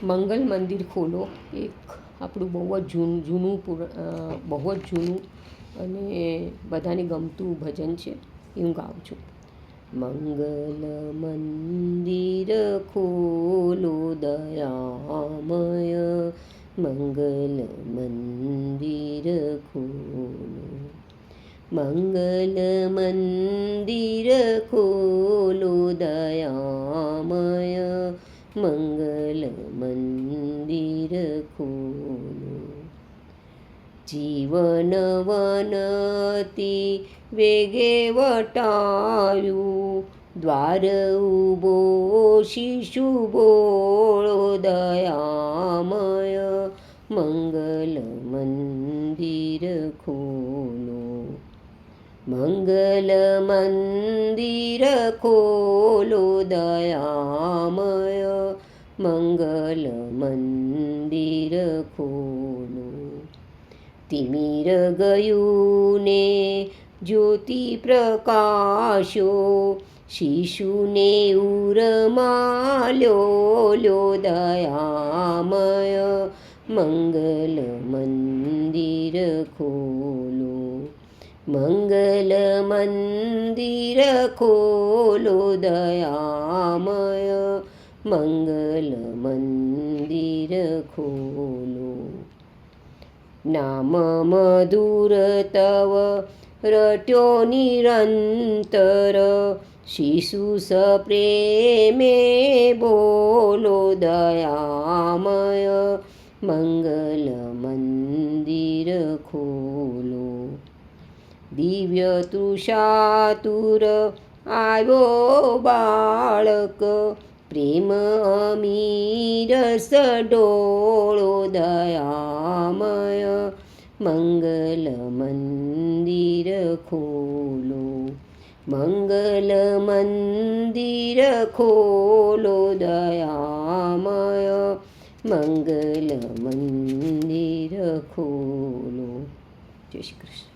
મંગલ મંદિર ખોલો એક આપણું બહુ જ જૂનું બહુ જ જૂનું અને બધાને ગમતું ભજન છે એ હું ગાઉં છું. મંગલ મંદિર ખોલો દયામય, મંગલ મંદિર ખોલો, મંગલ મંદિર ખોલો દયામય, મંગલ મંદિર ખોલો. જીવન વનતિ વેગે વટાયું, દ્વાર ઉભો શિશુ બોળો દયામય, મંગલ મંદિર ખોલો, મંગલ મંદિર ખોલો દયામય, મંગલ મંદિર ખોલો. તિમિર ગયું ને જ્યોતિ પ્રકાશ્યો, શિશુને ઉરમાલ્યો લ્યો દયામય, મંગલ મંદિર ખોલો, મંગલ મંદિર ખોલો દયામય, મંગલ મંદિર ખોલો. નામ મધુર તવ રટ્યો નિરંતર, શિશુ સપ્રેમે બોલો દયામય, મંગલ મંદિર ખોલો. દિવ્ય તૃષાતુર આવ્યો બાળક, પ્રેમ અમીરસ ડોળો દયામય, મંગલ મંદિર ખોલો, મંગલ મંદિર ખોલો દયામય, મંગલ મંદિર ખોલો. જય શ્રી કૃષ્ણ.